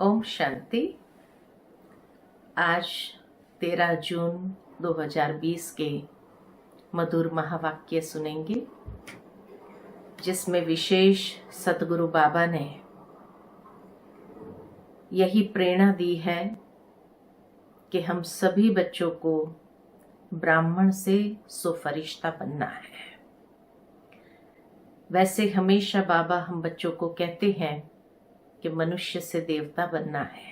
ओम शांति। आज 13 जून 2020 के मधुर महावाक्य सुनेंगे, जिसमें विशेष सतगुरु बाबा ने यही प्रेरणा दी है कि हम सभी बच्चों को ब्राह्मण से फरिश्ता बनना है। वैसे हमेशा बाबा हम बच्चों को कहते हैं कि मनुष्य से देवता बनना है,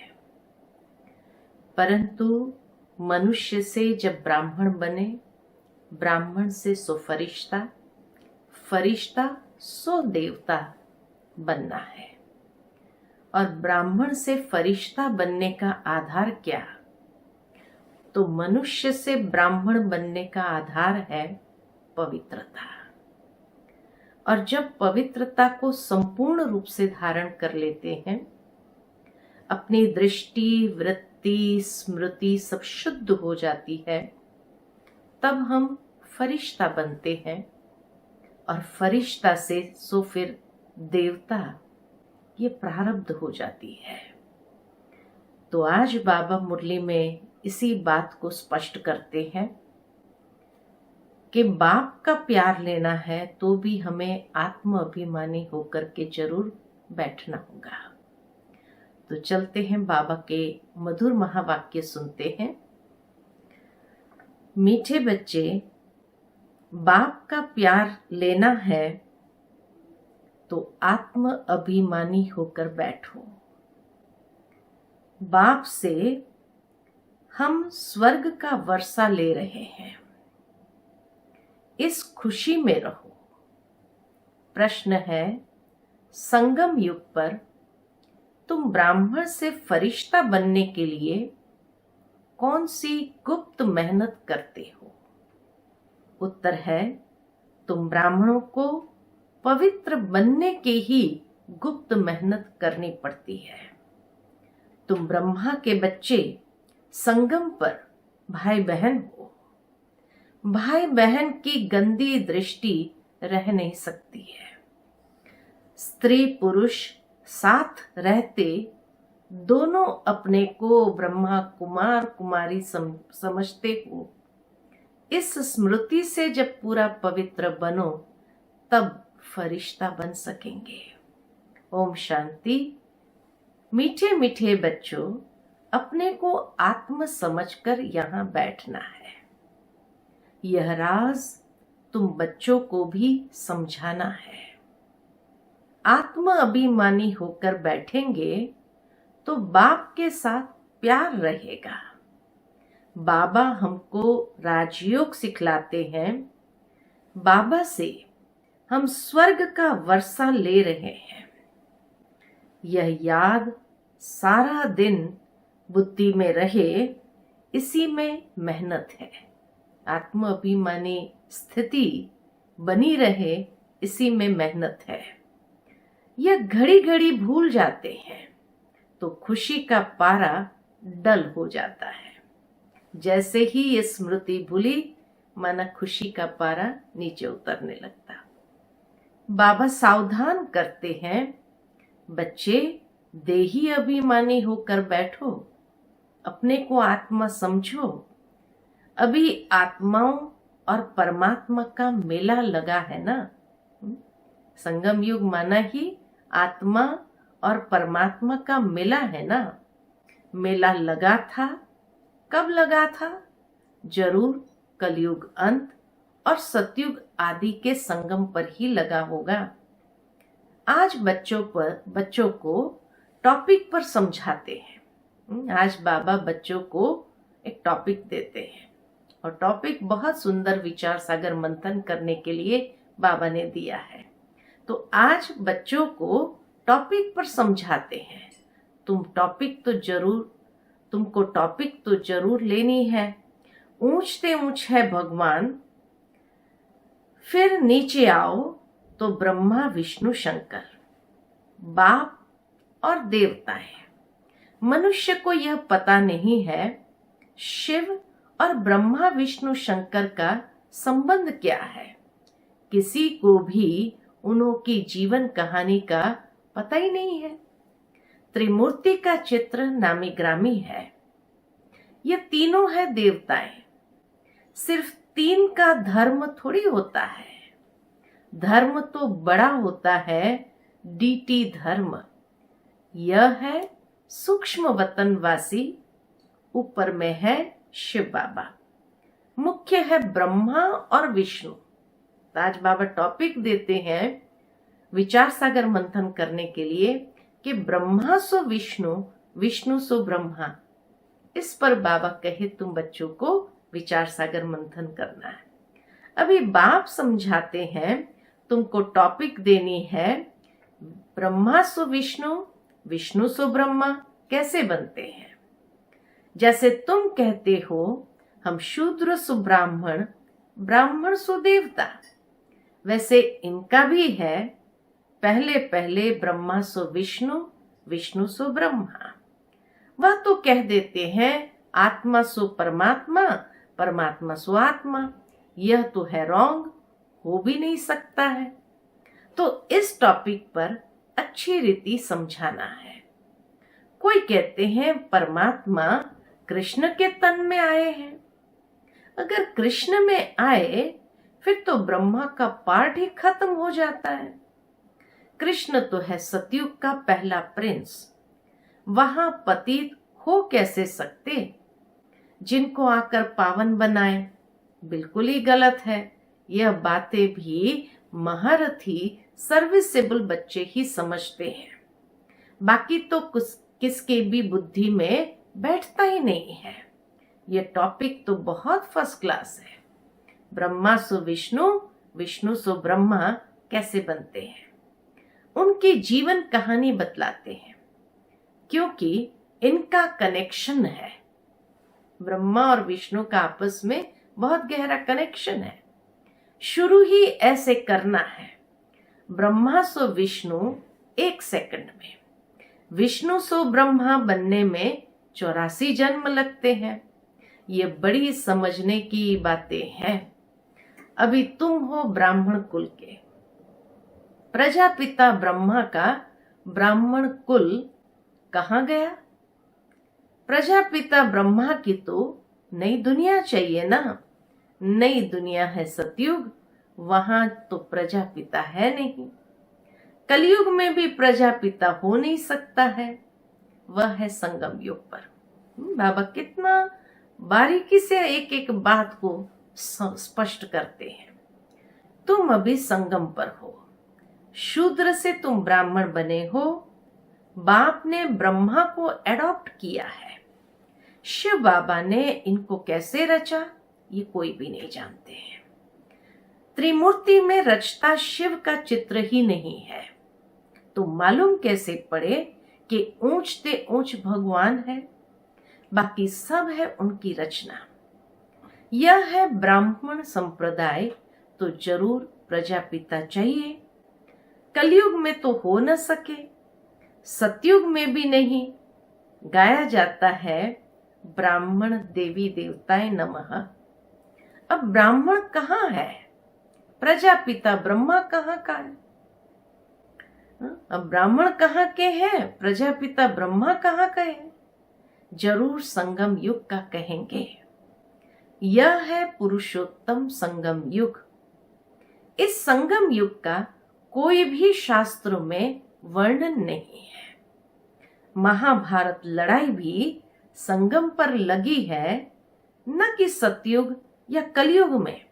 परंतु मनुष्य से जब ब्राह्मण बने, ब्राह्मण से फरिश्ता, फरिश्ता देवता बनना है। और ब्राह्मण से फरिश्ता बनने का आधार क्या? तो मनुष्य से ब्राह्मण बनने का आधार है पवित्रता। और जब पवित्रता को संपूर्ण रूप से धारण कर लेते हैं, अपनी दृष्टि, वृत्ति, स्मृति सब शुद्ध हो जाती है, तब हम फरिश्ता बनते हैं। और फरिश्ता से फिर देवता, ये प्रारब्ध हो जाती है। तो आज बाबा मुरली में इसी बात को स्पष्ट करते हैं कि बाप का प्यार लेना है तो भी हमें आत्म अभिमानी होकर के जरूर बैठना होगा। तो चलते हैं, बाबा के मधुर महावाक्य सुनते हैं। मीठे बच्चे, बाप का प्यार लेना है तो आत्म अभिमानी होकर बैठो। बाप से हम स्वर्ग का वर्षा ले रहे हैं, इस खुशी में रहो। प्रश्न है, संगम युग पर तुम ब्राह्मण से फरिश्ता बनने के लिए कौन सी गुप्त मेहनत करते हो? उत्तर है, तुम ब्राह्मणों को पवित्र बनने के ही गुप्त मेहनत करनी पड़ती है। तुम ब्रह्मा के बच्चे संगम पर भाई बहन हो। भाई बहन की गंदी दृष्टि रह नहीं सकती है। स्त्री पुरुष साथ रहते दोनों अपने को ब्रह्मा कुमार कुमारी समझते हो। इस स्मृति से जब पूरा पवित्र बनो, तब फरिश्ता बन सकेंगे। ओम शांति। मीठे मीठे बच्चों, अपने को आत्म समझकर यहाँ बैठना है। यह राज तुम बच्चों को भी समझाना है। आत्म अभिमानी होकर बैठेंगे तो बाप के साथ प्यार रहेगा। बाबा हमको राजयोग सिखलाते हैं। बाबा से हम स्वर्ग का वर्षा ले रहे हैं। यह याद सारा दिन बुद्धि में रहे, इसी में मेहनत है। आत्म अभिमानी स्थिति बनी रहे, इसी में मेहनत है। यह घड़ी घड़ी भूल जाते हैं तो खुशी का पारा डल हो जाता है। जैसे ही ये स्मृति भूली, माना खुशी का पारा नीचे उतरने लगता। बाबा सावधान करते हैं, बच्चे देही अभिमानी होकर बैठो, अपने को आत्मा समझो। अभी आत्माओं और परमात्मा का मेला लगा है ना। संगम युग माना ही आत्मा और परमात्मा का मेला है ना। मेला लगा था, कब लगा था? जरूर कलयुग अंत और सतयुग आदि के संगम पर ही लगा होगा। आज बच्चों को टॉपिक पर समझाते हैं। आज बाबा बच्चों को एक टॉपिक देते हैं, और टॉपिक बहुत सुंदर विचार सागर मंथन करने के लिए बाबा ने दिया है। तो आज बच्चों को टॉपिक पर समझाते हैं। तुमको टॉपिक तो जरूर लेनी है। ऊंचते ऊंच है भगवान, फिर नीचे आओ तो ब्रह्मा विष्णु शंकर, बाप और देवता है। मनुष्य को यह पता नहीं है शिव और ब्रह्मा विष्णु शंकर का संबंध क्या है। किसी को भी उन्हों की जीवन कहानी का पता ही नहीं है। त्रिमूर्ति का चित्र नामी ग्रामी है। ये तीनों है देवताएं। सिर्फ तीन का धर्म थोड़ी होता है, धर्म तो बड़ा होता है, डीटी धर्म। यह है सूक्ष्म वतनवासी, ऊपर में है शिव बाबा, मुख्य है ब्रह्मा और विष्णु। तो आज बाबा टॉपिक देते हैं विचार सागर मंथन करने के लिए कि ब्रह्मा सो विष्णु, विष्णु सो ब्रह्मा। इस पर बाबा कहे तुम बच्चों को विचार सागर मंथन करना है। अभी बाप समझाते हैं, तुमको टॉपिक देनी है ब्रह्मा सो विष्णु, विष्णु सो ब्रह्मा कैसे बनते हैं। जैसे तुम कहते हो हम शूद्र सो ब्राह्मण, ब्राह्मण सो देवता, वैसे इनका भी है पहले पहले ब्रह्मा सो विष्णु, विष्णु सो ब्रह्मा। वह तो कह देते हैं आत्मा सो परमात्मा, परमात्मा सो आत्मा। यह तो है रॉन्ग, हो भी नहीं सकता है। तो इस टॉपिक पर अच्छी रीति समझाना है। कोई कहते हैं परमात्मा कृष्ण के तन में आए हैं। अगर कृष्ण में आए फिर तो ब्रह्मा का पार्ट ही खत्म हो जाता है। कृष्ण तो है सतयुग का पहला प्रिंस, वहां पतित हो कैसे सकते। जिनको आकर पावन बनाए, बिल्कुल ही गलत है। यह बातें भी महारथी सर्विसेबल बच्चे ही समझते हैं, बाकी तो किसके भी बुद्धि में बैठता ही नहीं है। यह टॉपिक तो बहुत फर्स्ट क्लास है। ब्रह्मा सो विष्णु, विष्णु सो ब्रह्मा कैसे बनते हैं, उनकी जीवन कहानी बतलाते हैं, क्योंकि इनका कनेक्शन है। ब्रह्मा और विष्णु का आपस में बहुत गहरा कनेक्शन है। शुरू ही ऐसे करना है, ब्रह्मा सो विष्णु 1 सेकंड में, विष्णु सो ब्रह्मा बनने में 84 जन्म लगते हैं। ये बड़ी समझने की बातें हैं। अभी तुम हो ब्राह्मण कुल के, प्रजापिता ब्रह्मा का ब्राह्मण कुल कहाँ गया। प्रजापिता ब्रह्मा की तो नई दुनिया चाहिए ना। नई दुनिया है सतयुग, वहां तो प्रजापिता है नहीं। कलयुग में भी प्रजापिता हो नहीं सकता है, वह है संगम युग पर। बाबा कितना बारीकी से एक एक बात को स्पष्ट करते हैं। तुम अभी संगम पर हो, शूद्र से तुम ब्राह्मण बने हो। बाप ने ब्रह्मा को एडॉप्ट किया है। शिव बाबा ने इनको कैसे रचा ये कोई भी नहीं जानते हैं। त्रिमूर्ति में रचता शिव का चित्र ही नहीं है, तो मालूम कैसे पड़े कि ऊंचते ऊंच भगवान है, बाकी सब है उनकी रचना। यह है ब्राह्मण संप्रदाय, तो जरूर प्रजापिता चाहिए। कलयुग में तो हो न सके, सतयुग में भी नहीं। गाया जाता है ब्राह्मण देवी देवताएं नमः। अब ब्राह्मण कहाँ है, प्रजापिता ब्रह्मा कहाँ का है। अब ब्राह्मण कहाँ के हैं, प्रजापिता ब्रह्मा कहाँ का है। जरूर संगम युग का कहेंगे। यह है पुरुषोत्तम संगम युग। इस संगम युग का कोई भी शास्त्रों में वर्णन नहीं है। महाभारत लड़ाई भी संगम पर लगी है, न कि सतयुग या कलयुग में।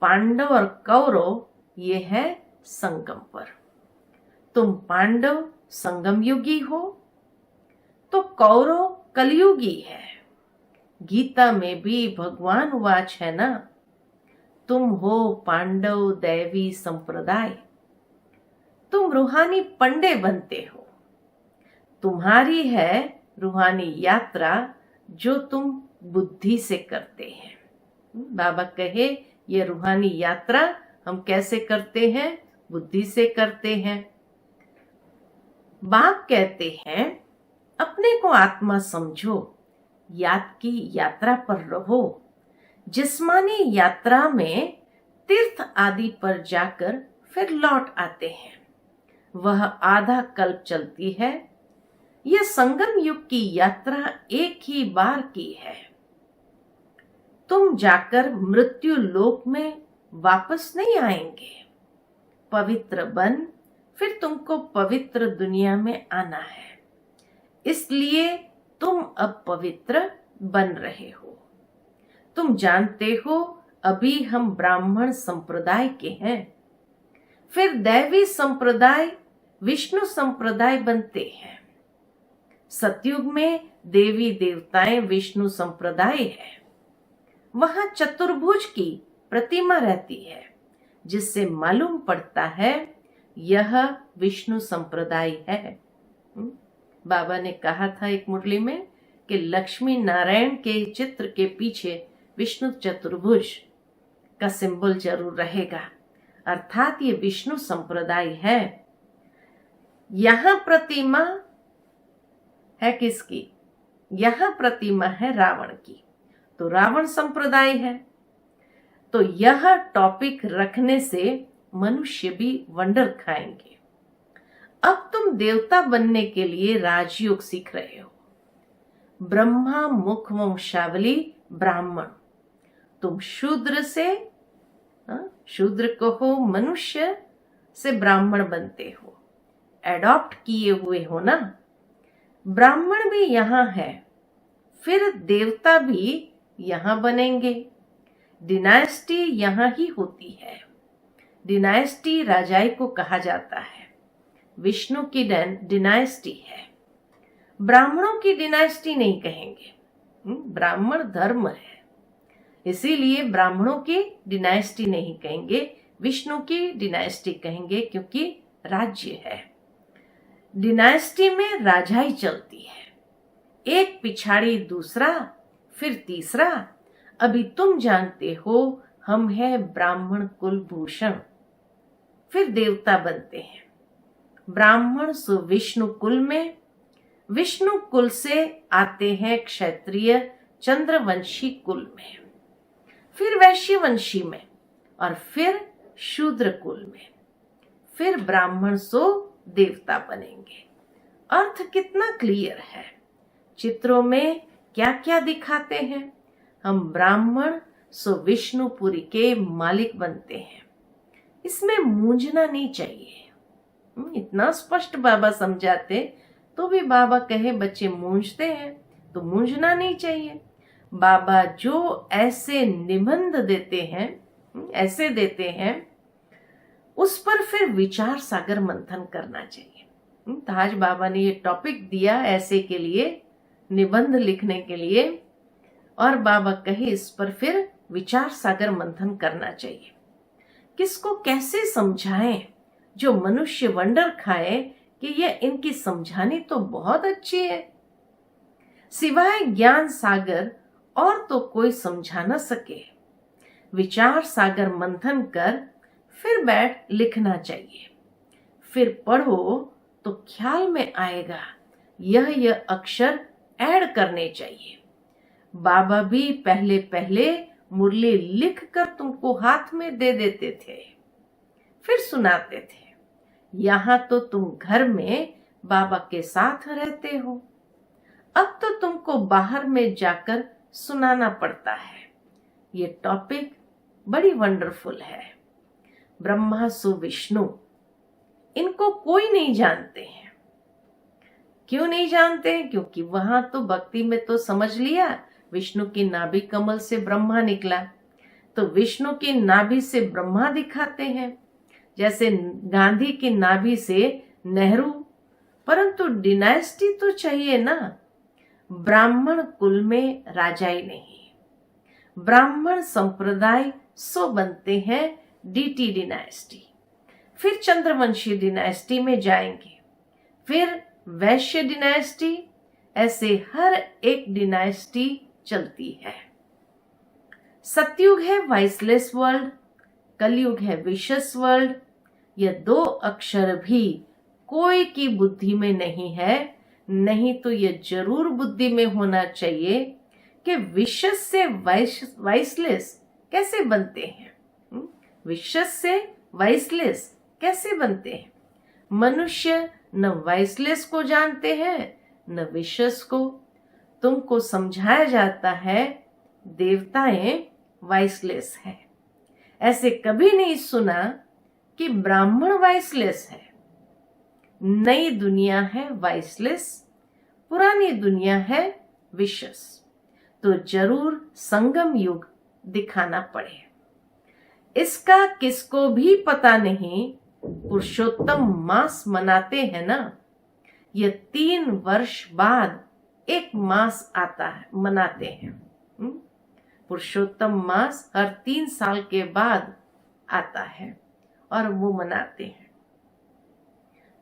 पांडव और कौरव ये है संगम पर। तुम पांडव संगम युगी हो, तो कौरव कलयुगी है। गीता में भी भगवान वाच है ना, तुम हो पांडव दैवी संप्रदाय। तुम रूहानी पंडे बनते हो। तुम्हारी है रूहानी यात्रा जो तुम बुद्धि से करते हैं। बाबा कहे ये रूहानी यात्रा हम कैसे करते हैं, बुद्धि से करते हैं। बाप कहते हैं अपने को आत्मा समझो, याद की यात्रा पर रहो। जिस्मानी यात्रा में तीर्थ आदि पर जाकर फिर लौट आते हैं। वह आधा कल्प चलती है। यह संगम युग की यात्रा एक ही बार की है। तुम जाकर मृत्यु लोक में वापस नहीं आएंगे। पवित्र बन, फिर तुमको पवित्र दुनिया में आना है। इसलिए तुम अब पवित्र बन रहे हो। तुम जानते हो अभी हम ब्राह्मण संप्रदाय के हैं, फिर दैवी संप्रदाय विष्णु संप्रदाय बनते हैं। सतयुग में देवी देवताएं विष्णु संप्रदाय है। वहां चतुर्भुज की प्रतिमा रहती है, जिससे मालूम पड़ता है यह विष्णु संप्रदाय है। बाबा ने कहा था एक मुरली में कि लक्ष्मी नारायण के चित्र के पीछे विष्णु चतुर्भुज का सिंबल जरूर रहेगा, अर्थात ये विष्णु संप्रदाय है। यहां प्रतिमा है किसकी? यहां प्रतिमा है रावण की, तो रावण संप्रदाय है। तो यह टॉपिक रखने से मनुष्य भी वंडर खाएंगे। अब तुम देवता बनने के लिए राजयोग सीख रहे हो। ब्रह्मा मुख वंशावली ब्राह्मण, तुम शूद्र से शूद्र कहो, मनुष्य से ब्राह्मण बनते हो, एडॉप्ट किए हुए हो ना। ब्राह्मण भी यहां है, फिर देवता भी यहां बनेंगे। डिनाइस्टी यहां ही होती है। डिनाइस्टी राजाई को कहा जाता है। विष्णु की डिनाइस्टी है, ब्राह्मणों की डिनाइस्टी नहीं कहेंगे। ब्राह्मण धर्म है, इसीलिए ब्राह्मणों की डिनाइस्टी नहीं कहेंगे, विष्णु की डिनाइस्टी कहेंगे, क्योंकि राज्य है। डिनाइस्टी में राजाई चलती है, एक पिछाड़ी दूसरा, फिर तीसरा। अभी तुम जानते हो हम है ब्राह्मण कुल भूषण, फिर देवता बनते हैं। ब्राह्मण सो विष्णु कुल में, विष्णु कुल से आते हैं क्षत्रिय चंद्रवंशी कुल में, फिर वैश्यवंशी में, और फिर शूद्र कुल में, फिर ब्राह्मण सो देवता बनेंगे। अर्थ कितना क्लियर है। चित्रों में क्या क्या दिखाते हैं? हम ब्राह्मण सो विष्णुपुरी के मालिक बनते हैं। इसमें मूंझना नहीं चाहिए। इतना स्पष्ट बाबा समझाते तो भी बाबा कहे बच्चे मूंझते हैं, तो मूंझना नहीं चाहिए। बाबा जो ऐसे निबंध देते हैं, ऐसे देते हैं, उस पर फिर विचार सागर मंथन करना चाहिए। तो आज बाबा ने ये टॉपिक दिया ऐसे के लिए, निबंध लिखने के लिए, और बाबा कहे इस पर फिर विचार सागर मंथन करना चाहिए। किसको कैसे समझाएं जो मनुष्य वंडर खाए कि यह इनकी समझानी तो बहुत अच्छी है, सिवाय ज्ञान सागर और तो कोई समझा न सके। विचार सागर मंथन कर फिर बैठ लिखना चाहिए। फिर पढ़ो तो ख्याल में आएगा, यह अक्षर ऐड करने चाहिए। बाबा भी पहले पहले मुरली लिख कर तुमको हाथ में दे देते थे, फिर सुनाते थे। यहां तो तुम घर में बाबा के साथ रहते हो, अब तो तुमको बाहर में जाकर सुनाना पड़ता है। ये टॉपिक बड़ी वंडरफुल है। ब्रह्मा सो विष्णु, इनको कोई नहीं जानते हैं। क्यों नहीं जानते हैं? क्योंकि वहां तो भक्ति में तो समझ लिया विष्णु की नाभि कमल से ब्रह्मा निकला, तो विष्णु की नाभि से ब्रह्मा दिखाते हैं, जैसे गांधी की नाभि से नेहरू। परंतु डिनाइस्टी तो चाहिए ना। ब्राह्मण कुल में राजाई नहीं, ब्राह्मण संप्रदाय सो बनते हैं डीटी डिनाइस्टी, फिर चंद्रवंशी डिनाइस्टी में जाएंगे, फिर वैश्य डिनाइस्टी, ऐसे हर एक डिनाइस्टी चलती है। सतयुग है वाइसलेस वर्ल्ड, कलयुग है विशस वर्ल्ड। यह दो अक्षर भी कोई की बुद्धि में नहीं है, नहीं तो यह जरूर बुद्धि में होना चाहिए कि विशस से वाइसलेस कैसे बनते हैं। विशस से वाइसलेस कैसे बनते हैं? मनुष्य न वाइसलेस को जानते हैं न विशेष को। तुमको समझाया जाता है देवताएं वाइसलेस है। ऐसे कभी नहीं सुना कि ब्राह्मण वाइसलेस है। नई दुनिया है वाइसलेस, पुरानी दुनिया है विशेष। तो जरूर संगम युग दिखाना पड़े। इसका किसको भी पता नहीं। पुरुषोत्तम मास मनाते हैं ना, ये 3 वर्ष बाद एक मास आता है, मनाते हैं। पुरुषोत्तम मास हर 3 साल के बाद आता है और वो मनाते हैं।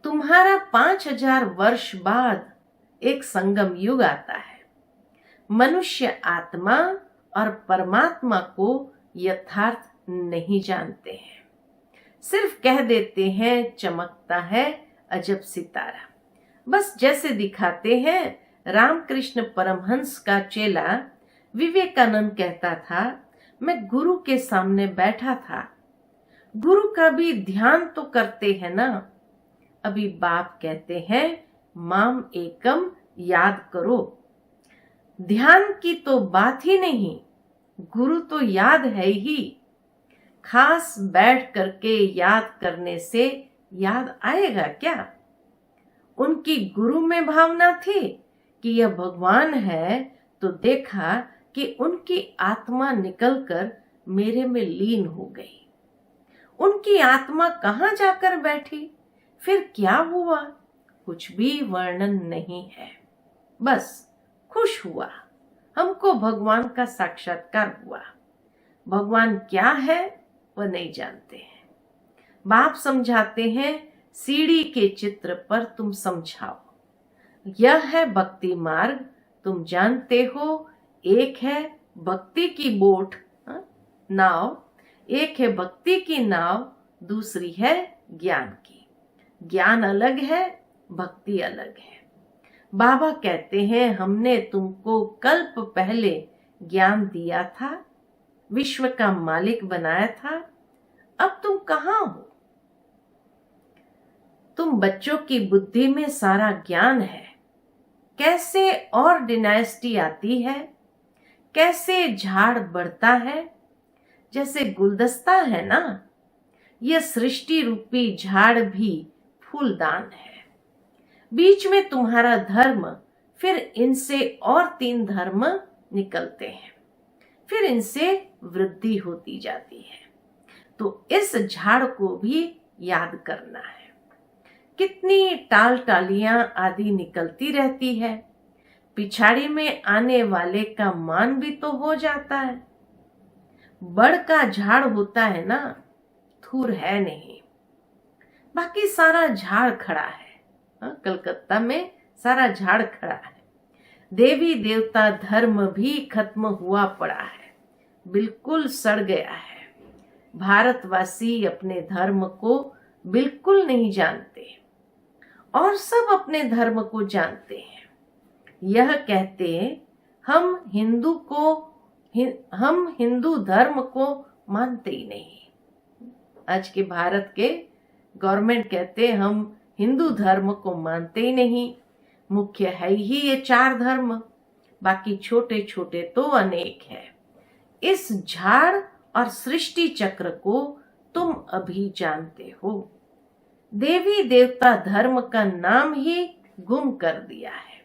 तुम्हारा 5000 वर्ष बाद एक संगम युग आता है। मनुष्य आत्मा और परमात्मा को यथार्थ नहीं जानते हैं, सिर्फ कह देते हैं चमकता है अजब सितारा। बस जैसे दिखाते हैं। रामकृष्ण परमहंस का चेला विवेकानंद कहता था, मैं गुरु के सामने बैठा था। गुरु का भी ध्यान तो करते हैं ना। अभी बाप कहते हैं माम एकम याद करो। ध्यान की तो बात ही नहीं, गुरु तो याद है ही। खास बैठ करके याद करने से याद आएगा क्या? उनकी गुरु में भावना थी कि यह भगवान है, तो देखा कि उनकी आत्मा निकलकर मेरे में लीन हो गई। उनकी आत्मा कहाँ जाकर बैठी, फिर क्या हुआ, कुछ भी वर्णन नहीं है। बस खुश हुआ, हमको भगवान का साक्षात्कार हुआ। भगवान क्या है वह नहीं जानते हैं। बाप समझाते हैं, सीढ़ी के चित्र पर तुम समझाओ। यह है भक्ति मार्ग, तुम जानते हो। एक है भक्ति की बोट नाव, एक है भक्ति की नाव, दूसरी है ज्ञान की। ज्ञान अलग है, भक्ति अलग है। बाबा कहते हैं हमने तुमको कल्प पहले ज्ञान दिया था, विश्व का मालिक बनाया था। अब तुम कहाँ हो? तुम बच्चों की बुद्धि में सारा ज्ञान है। कैसे और डिनाइस्टी आती है, कैसे झाड़ बढ़ता है। जैसे गुलदस्ता है ना, यह सृष्टि रूपी झाड़ भी फूलदान है। बीच में तुम्हारा धर्म, फिर इनसे और 3 धर्म निकलते हैं, फिर इनसे वृद्धि होती जाती है। तो इस झाड़ को भी याद करना है। कितनी टाल टालियां आदि निकलती रहती है, पिछाड़ी में आने वाले का मान भी तो हो जाता है। बड़ का झाड़ होता है ना, थूर है नहीं, बाकी सारा झाड़ खड़ा है। कलकत्ता में सारा झाड़ खड़ा है। देवी देवता धर्म भी खत्म हुआ पड़ा है, बिल्कुल सड़ गया है। भारतवासी अपने धर्म को बिल्कुल नहीं जानते और सब अपने धर्म को जानते हैं। यह कहते हम हिंदू धर्म को मानते ही नहीं। आज के भारत के गवर्नमेंट कहते हम हिंदू धर्म को मानते ही नहीं। मुख्य है ही ये 4 धर्म, बाकी छोटे छोटे तो अनेक है। इस झाड़ और सृष्टि चक्र को तुम अभी जानते हो। देवी देवता धर्म का नाम ही गुम कर दिया है।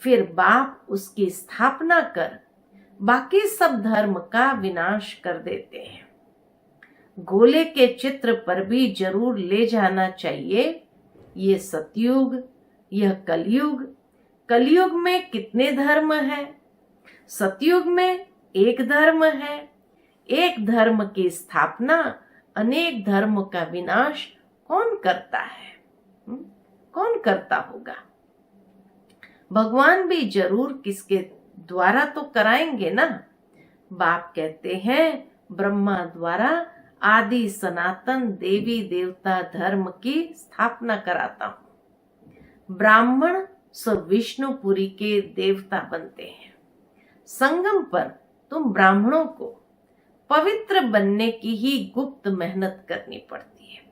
फिर बाप उसकी स्थापना कर बाकी सब धर्म का विनाश कर देते हैं। गोले के चित्र पर भी जरूर ले जाना चाहिए। ये सतयुग, यह कलयुग। कलयुग में कितने धर्म हैं? सतयुग में एक धर्म है। एक धर्म की स्थापना, अनेक धर्म का विनाश कौन करता है? कौन करता होगा? भगवान भी जरूर किसके द्वारा तो कराएंगे ना। बाप कहते हैं ब्रह्मा द्वारा आदि सनातन देवी देवता धर्म की स्थापना कराता हूं। ब्राह्मण सब विष्णुपुरी के देवता बनते हैं। संगम पर तुम ब्राह्मणों को पवित्र बनने की ही गुप्त मेहनत करनी पड़ती है।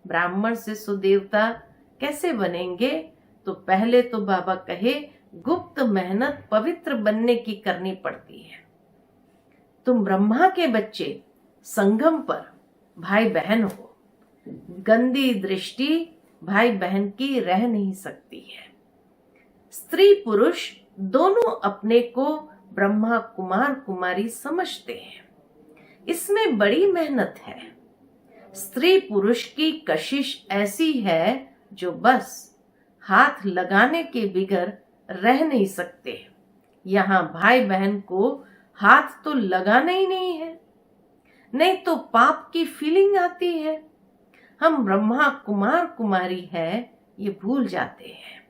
ब्राह्मण से सुदेवता कैसे बनेंगे? तो पहले तो बाबा कहे गुप्त मेहनत पवित्र बनने की करनी पड़ती है। तुम ब्रह्मा के बच्चे संगम पर भाई बहन हो, गंदी दृष्टि भाई बहन की रह नहीं सकती है। स्त्री पुरुष दोनों अपने को ब्रह्मा कुमार कुमारी समझते हैं, इसमें बड़ी मेहनत है। स्त्री पुरुष की कशिश ऐसी है जो बस हाथ लगाने के बिगर रह नहीं सकते। यहाँ भाई बहन को हाथ तो लगाना ही नहीं है, नहीं तो पाप की फीलिंग आती है। हम ब्रह्मा कुमार कुमारी है ये भूल जाते हैं,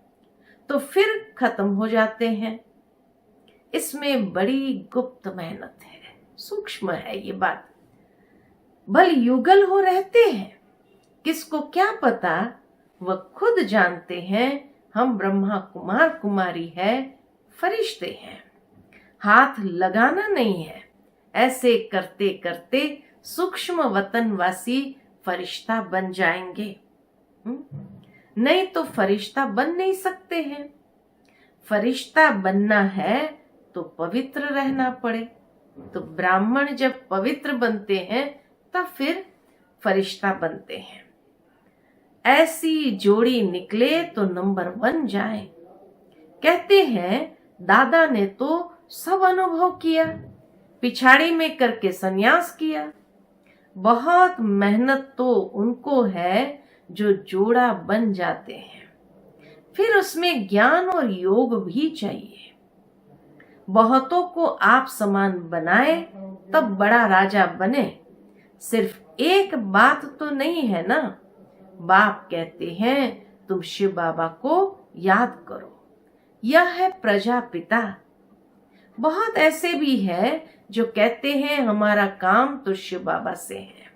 तो फिर खत्म हो जाते हैं। इसमें बड़ी गुप्त मेहनत है, सूक्ष्म है ये बात। बल युगल हो रहते हैं, किसको क्या पता, वह खुद जानते हैं हम ब्रह्मा कुमार कुमारी है, फरिश्ते हैं। हाथ लगाना नहीं है, ऐसे करते करते सूक्ष्म वतनवासी फरिश्ता बन जाएंगे। नहीं तो फरिश्ता बन नहीं सकते हैं। फरिश्ता बनना है तो पवित्र रहना पड़े। तो ब्राह्मण जब पवित्र बनते हैं तब फिर फरिश्ता बनते हैं। ऐसी जोड़ी निकले तो नंबर 1 जाए। कहते हैं दादा ने तो सब अनुभव किया, पिछाड़ी में करके संन्यास किया। बहुत मेहनत तो उनको है जो जोड़ा बन जाते हैं, फिर उसमें ज्ञान और योग भी चाहिए। बहुतों को आप समान बनाए तब बड़ा राजा बने। सिर्फ एक बात तो नहीं है ना, बाप कहते हैं तुम शिव बाबा को याद करो, यह है प्रजापिता। बहुत ऐसे भी है जो कहते हैं हमारा काम तो शिव बाबा से है,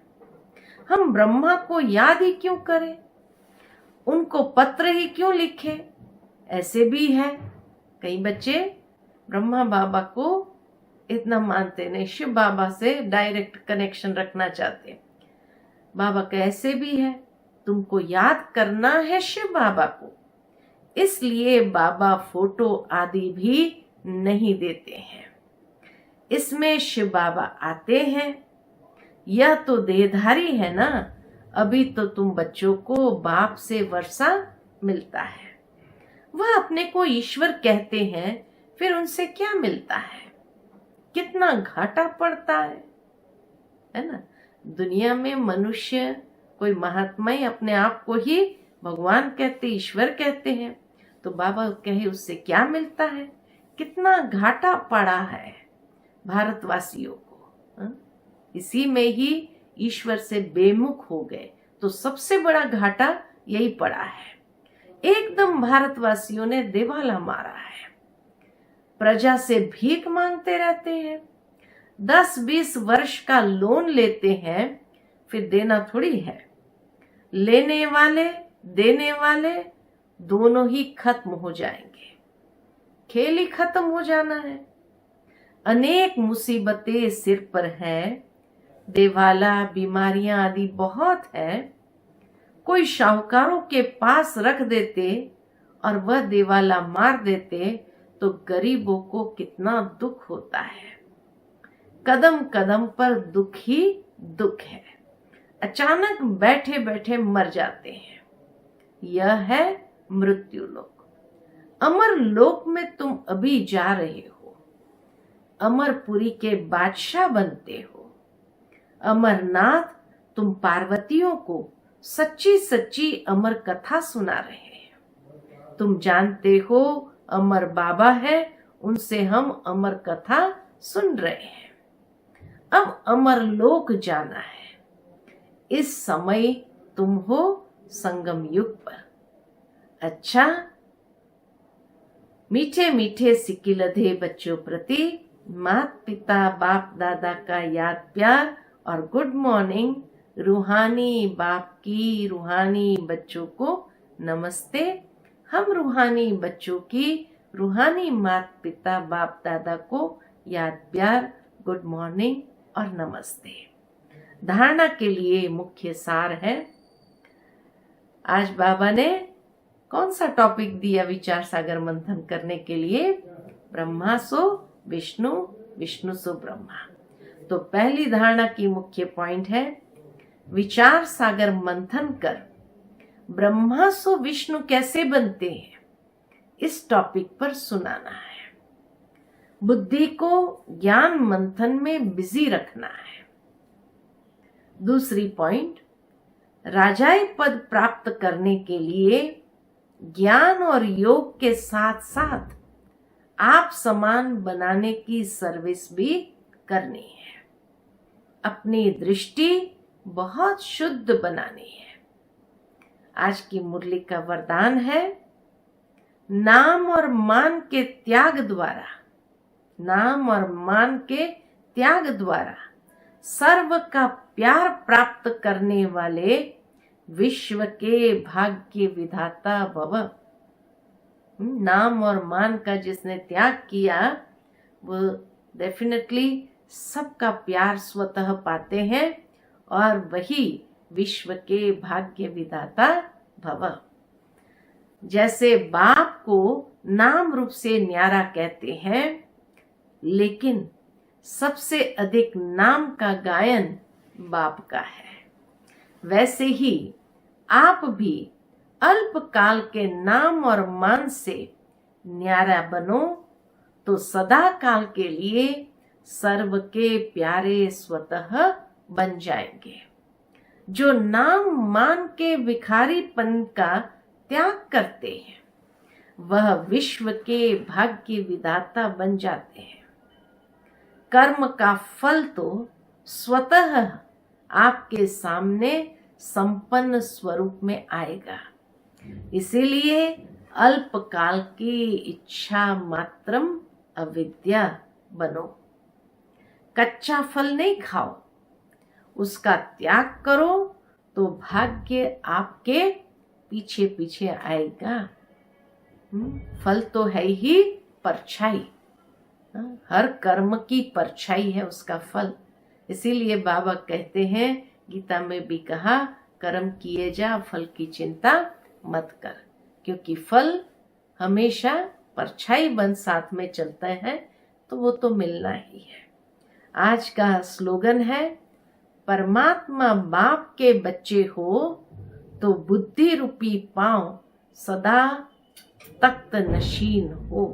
हम ब्रह्मा को याद ही क्यों करें, उनको पत्र ही क्यों लिखे। ऐसे भी है, कई बच्चे ब्रह्मा बाबा को इतना मानते नहीं, शिव बाबा से डायरेक्ट कनेक्शन रखना चाहते। बाबा कैसे भी है, तुमको याद करना है शिव बाबा को, इसलिए बाबा फोटो आदि भी नहीं देते हैं। इसमें शिव बाबा आते हैं, यह तो देहधारी है ना। अभी तो तुम बच्चों को बाप से वर्षा मिलता है, वह अपने को ईश्वर कहते हैं, फिर उनसे क्या मिलता है, कितना घाटा पड़ता है ना। दुनिया में मनुष्य कोई महात्मा ही अपने आप को ही भगवान कहते, ईश्वर कहते हैं, तो बाबा कहे उससे क्या मिलता है, कितना घाटा पड़ा है भारतवासियों को। इसी में ही ईश्वर से बेमुख हो गए, तो सबसे बड़ा घाटा यही पड़ा है। एकदम भारतवासियों ने देवाला मारा है, प्रजा से भीख मांगते रहते हैं, 10-20 वर्ष का लोन लेते हैं, फिर देना थोड़ी है। लेने वाले देने वाले दोनों ही खत्म हो जाएंगे, खेल ही खत्म हो जाना है। अनेक मुसीबतें सिर पर है, देवाला बीमारियां आदि बहुत है। कोई शाहूकारों के पास रख देते और वह देवाला मार देते तो गरीबों को कितना दुख होता है। कदम कदम पर दुख ही दुख है, अचानक बैठे बैठे मर जाते हैं। यह है मृत्यु लोक। अमर लोक में तुम अभी जा रहे हो, अमरपुरी के बादशाह बनते हो। अमरनाथ तुम पार्वतियों को सच्ची सच्ची अमर कथा सुना रहे हैं। तुम जानते हो अमर बाबा है, उनसे हम अमर कथा सुन रहे हैं। अब अमर लोक जाना है। इस समय तुम हो संगम युग पर। अच्छा, मीठे मीठे सिकिलधे बच्चों प्रति माता पिता बाप दादा का याद प्यार और गुड मॉर्निंग। रूहानी बाप की रूहानी बच्चों को नमस्ते। हम रूहानी बच्चों की रूहानी माता पिता बाप दादा को याद प्यार, गुड मॉर्निंग और नमस्ते। धारणा के लिए मुख्य सार है, आज बाबा ने कौन सा टॉपिक दिया विचार सागर मंथन करने के लिए? ब्रह्मा सो विष्णु, विष्णु सो ब्रह्मा। तो पहली धारणा की मुख्य पॉइंट है, विचार सागर मंथन कर ब्रह्मा सो विष्णु कैसे बनते हैं, इस टॉपिक पर सुनाना है। बुद्धि को ज्ञान मंथन में बिजी रखना है। दूसरी पॉइंट, राजाई पद प्राप्त करने के लिए ज्ञान और योग के साथ साथ आप समान बनाने की सर्विस भी करनी है। अपनी दृष्टि बहुत शुद्ध बनानी है। आज की मुरली का वरदान है, नाम और मान के त्याग द्वारा, नाम और मान के त्याग द्वारा सर्व का प्यार प्राप्त करने वाले विश्व के भाग्य विधाता भव। नाम और मान का जिसने त्याग किया वो डेफिनेटली सबका प्यार स्वतः पाते हैं और वही विश्व के भाग्य विधाता भव। जैसे बाप को नाम रूप से न्यारा कहते हैं, लेकिन सबसे अधिक नाम का गायन बाप का है, वैसे ही आप भी अल्प काल के नाम और मान से न्यारा बनो तो सदा काल के लिए सर्व के प्यारे स्वतः बन जाएंगे। जो नाम मान के भिखारीपन का त्याग करते हैं वह विश्व के भाग्य विधाता बन जाते हैं। कर्म का फल तो स्वतः आपके सामने संपन्न स्वरूप में आएगा। इसीलिए अल्पकाल की इच्छा मात्रम अविद्या बनो। कच्चा फल नहीं खाओ, उसका त्याग करो तो भाग्य आपके पीछे पीछे आएगा। फल तो है ही परछाई, हर कर्म की परछाई है उसका फल। इसीलिए बाबा कहते हैं, गीता में भी कहा, कर्म किए जा फल की चिंता मत कर, क्योंकि फल हमेशा परछाई बन साथ में चलता है तो वो तो मिलना ही है। आज का स्लोगन है, परमात्मा बाप के बच्चे हो तो बुद्धि रूपी पांव सदा तख्त नशीन हो।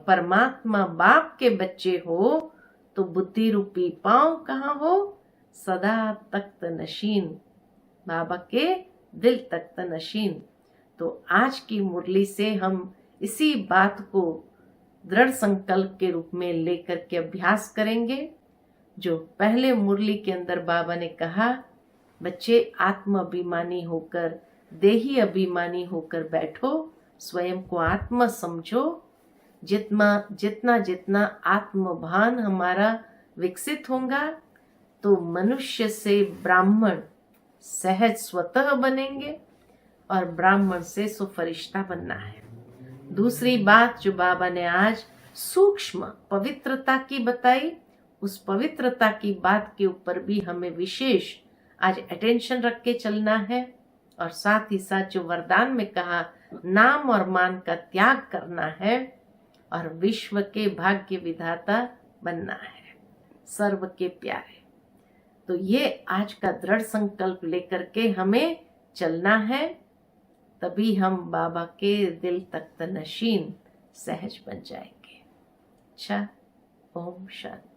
परमात्मा बाप के बच्चे हो तो बुद्धि रूपी पांव कहाँ हो? सदा तख्त नशीन, बाबा के दिल तख्त नशीन। तो आज की मुरली से हम इसी बात को दृढ़ संकल्प के रूप में लेकर के अभ्यास करेंगे। जो पहले मुरली के अंदर बाबा ने कहा, बच्चे आत्म अभिमानी होकर, देही अभिमानी होकर बैठो, स्वयं को आत्मा समझो। जितना जितना जितना आत्मभान हमारा विकसित होगा तो मनुष्य से ब्राह्मण सहज स्वतः बनेंगे और ब्राह्मण से फरिश्ता बनना है। दूसरी बात जो बाबा ने आज सूक्ष्म पवित्रता की बताई, उस पवित्रता की बात के ऊपर भी हमें विशेष आज अटेंशन रख के चलना है। और साथ ही साथ जो वरदान में कहा, नाम और मान का त्याग करना है और विश्व के भाग्य विधाता बनना है, सर्व के प्यारे। तो ये आज का दृढ़ संकल्प लेकर के हमें चलना है, तभी हम बाबा के दिल तख्त नशीन सहज बन जाएंगे। अच्छा, ओम शांति।